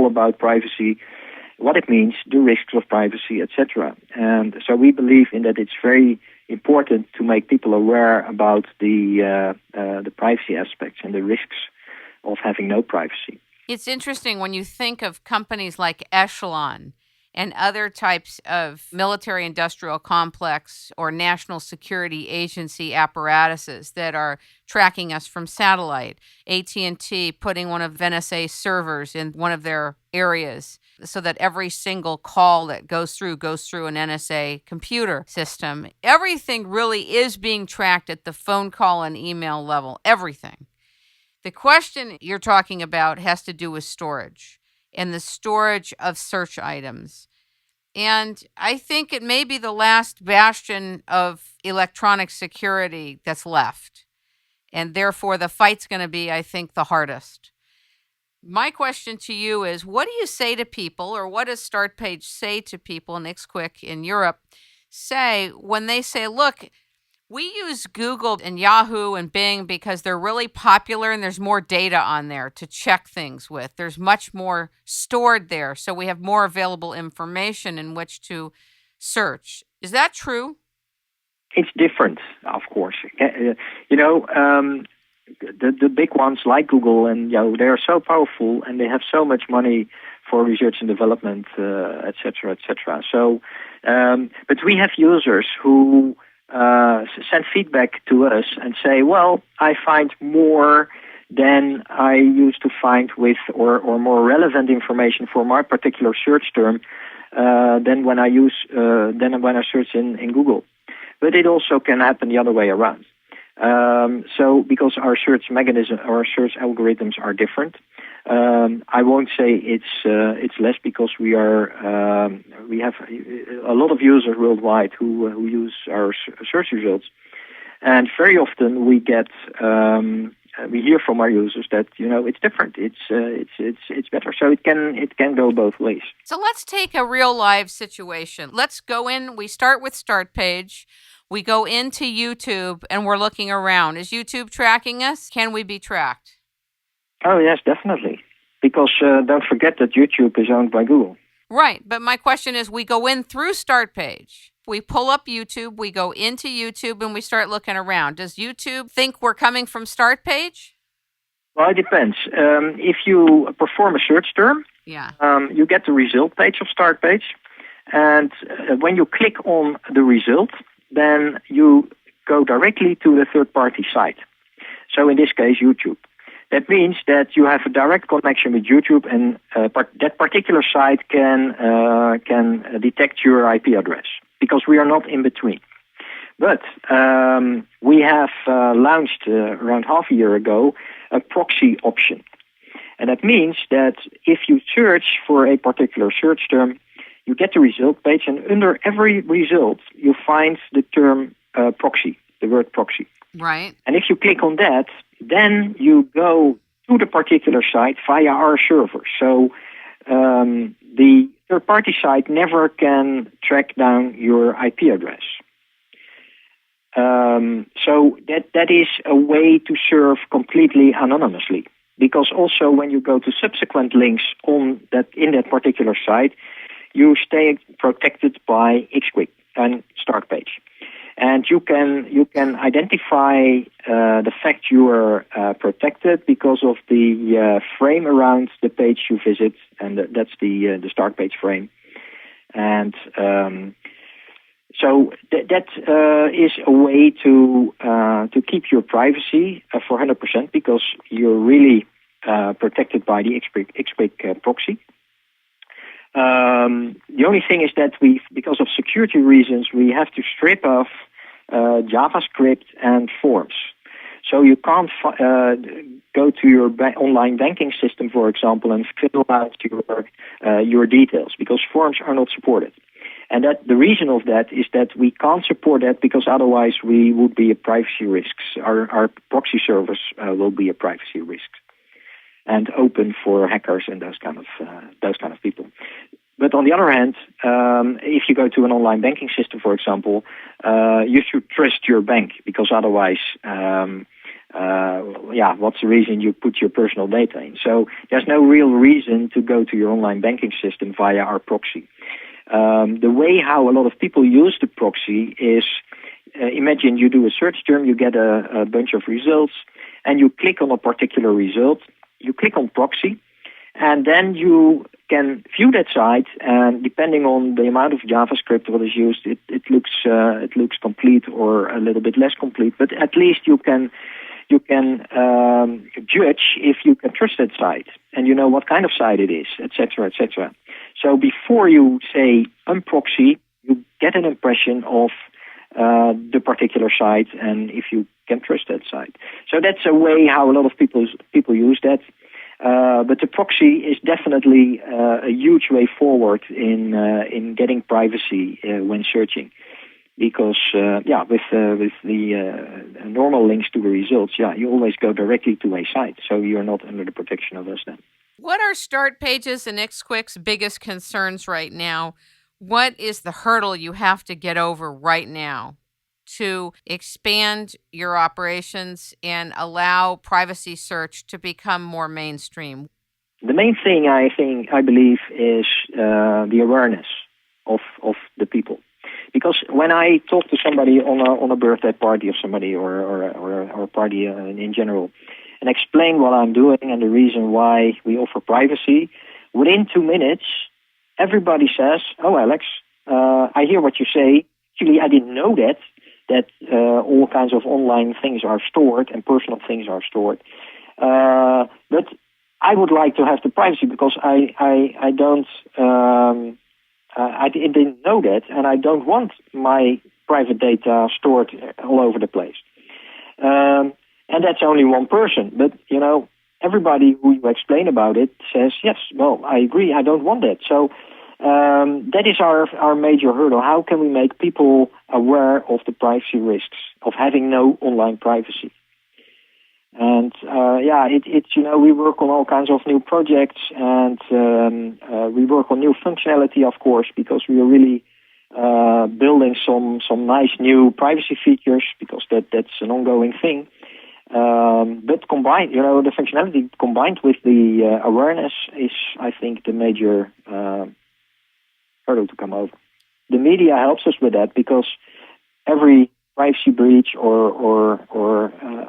all about privacy, what it means, the risks of privacy, etc. And so we believe in that it's very important to make people aware about the privacy aspects and the risks of having no privacy. It's interesting when you think of companies like Echelon and other types of military-industrial complex or national security agency apparatuses that are tracking us from satellite. AT&T putting one of NSA servers in one of their areas so that every single call that goes through an NSA computer system. Everything really is being tracked at the phone call and email level, everything. The question you're talking about has to do with storage and the storage of search items. And I think it may be the last bastion of electronic security that's left. And therefore, the fight's going to be, I think, the hardest. My question to you is, what do you say to people, or what does Startpage say to people in Ixquick in Europe say when they say, look, we use Google and Yahoo and Bing because they're really popular and there's more data on there to check things with. There's much more stored there, so we have more available information in which to search. Is that true? It's different, of course. The big ones like Google and Yahoo, they are so powerful and they have so much money for research and development, et cetera, et cetera. So, but we have users who send feedback to us and say, well, I find more than I used to find with, or more relevant information for my particular search term than when I search in Google. But it also can happen the other way around. So because our search mechanism, our search algorithms are different, I won't say it's less because we have a lot of users worldwide who use our search results, and very often we hear from our users that it's different, it's better. So it can go both ways. So let's take a real live situation. Let's go in. We start with Startpage. We go into YouTube and we're looking around. Is YouTube tracking us? Can we be tracked? Oh, yes, definitely. Because don't forget that YouTube is owned by Google. Right. But my question is, we go in through Startpage. We pull up YouTube. We go into YouTube and we start looking around. Does YouTube think we're coming from Startpage? Well, it depends. If you perform a search term, you get the result page of Startpage. And when you click on the result, then you go directly to the third-party site. So in this case, YouTube. That means that you have a direct connection with YouTube, and that particular site can detect your IP address because we are not in between. But we have launched around half a year ago a proxy option. And that means that if you search for a particular search term, you get the result page, and under every result, you find the term proxy, the word proxy. Right. And if you click on that, then you go to the particular site via our server. So the third-party site never can track down your IP address. So that is a way to serve completely anonymously. Because also when you go to subsequent links in that particular site, you stay protected by Ixquick and Startpage. And you can identify the fact you are protected because of the frame around the page you visit, and that's the Startpage frame. And so that is a way to keep your privacy for 100% because you're really protected by the Ixquick proxy. The only thing is that because of security reasons, we have to strip off JavaScript and forms. So you can't go to your online banking system, for example, and fill out your details because forms are not supported. And the reason of that is that we can't support that because otherwise we would be a privacy risk. Our proxy servers will be a privacy risk and open for hackers and those kind of people. But on the other hand, if you go to an online banking system, for example, you should trust your bank because otherwise what's the reason you put your personal data in? So there's no real reason to go to your online banking system via our proxy. The way how a lot of people use the proxy is, imagine you do a search term, you get a bunch of results, and you click on a particular result. You click on proxy, and then you can view that site, and depending on the amount of JavaScript that is used, it looks complete or a little bit less complete. But at least you can judge if you can trust that site, and you know what kind of site it is, etc., etc. So before you say unproxy, you get an impression of the particular site, and if you can trust that site. So that's a way how a lot of people use that. But the proxy is definitely a huge way forward in getting privacy when searching, because with the normal links to the results, you always go directly to a site, so you're not under the protection of us then. What are Startpage's and Ixquick's biggest concerns right now? What is the hurdle you have to get over right now to expand your operations and allow privacy search to become more mainstream? The main thing I believe is the awareness of the people. Because when I talk to somebody on a birthday party of somebody or a party in general, and explain what I'm doing and the reason why we offer privacy, within 2 minutes, everybody says, "Oh, Alex, I hear what you say. Actually, I didn't know that all kinds of online things are stored and personal things are stored. But I would like to have the privacy because I don't I didn't know that, and I don't want my private data stored all over the place." And that's only one person, but everybody who you explain about it says, "Yes, well, I agree, I don't want that." So that is our major hurdle. How can we make people aware of the privacy risks of having no online privacy? And we work on all kinds of new projects, and we work on new functionality, of course, because we are really building some nice new privacy features, because that's an ongoing thing. But combined, the functionality combined with the awareness is, I think, the major hurdle to come over. The media helps us with that, because every privacy breach or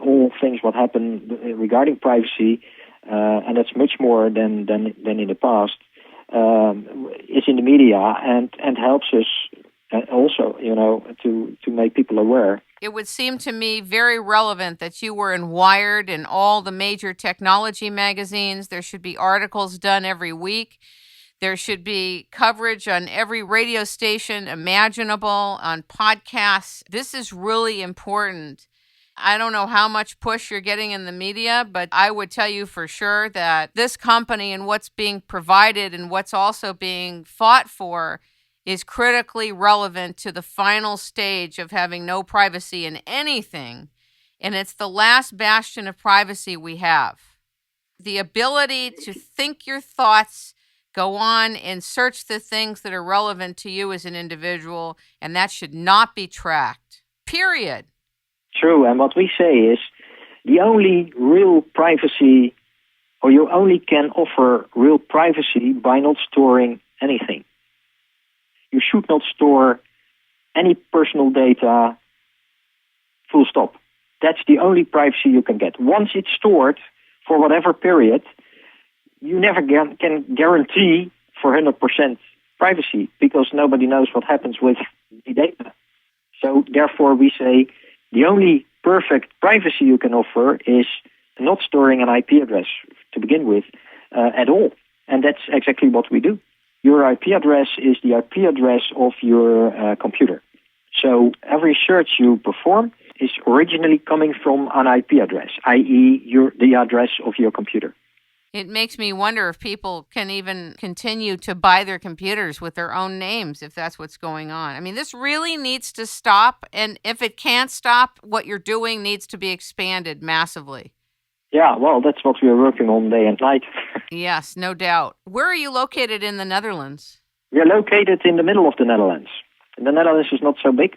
all things what happen regarding privacy, and that's much more than in the past, is in the media and helps us also, to make people aware. It would seem to me very relevant that you were in Wired and all the major technology magazines. There should be articles done every week. There should be coverage on every radio station imaginable, on podcasts. This is really important. I don't know how much push you're getting in the media, but I would tell you for sure that this company and what's being provided and what's also being fought for is critically relevant to the final stage of having no privacy in anything. And it's the last bastion of privacy we have. The ability to think your thoughts, go on and search the things that are relevant to you as an individual, and that should not be tracked. Period. True, and what we say is the only real privacy, or you only can offer real privacy by not storing anything. You should not store any personal data, full stop. That's the only privacy you can get. Once it's stored for whatever period, you never can guarantee for 100% privacy, because nobody knows what happens with the data. So therefore we say the only perfect privacy you can offer is not storing an IP address to begin with at all. And that's exactly what we do. Your IP address is the IP address of your computer. So every search you perform is originally coming from an IP address, i.e. the address of your computer. It makes me wonder if people can even continue to buy their computers with their own names, if that's what's going on. I mean, this really needs to stop. And if it can't stop, what you're doing needs to be expanded massively. Yeah, well, that's what we are working on day and night. Yes, no doubt. Where are you located in the Netherlands? We are located in the middle of the Netherlands. And the Netherlands is not so big.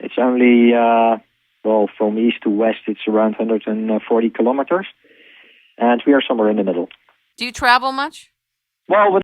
It's only, Well, from east to west, it's around 140 kilometers, and we are somewhere in the middle. Do you travel much? Well,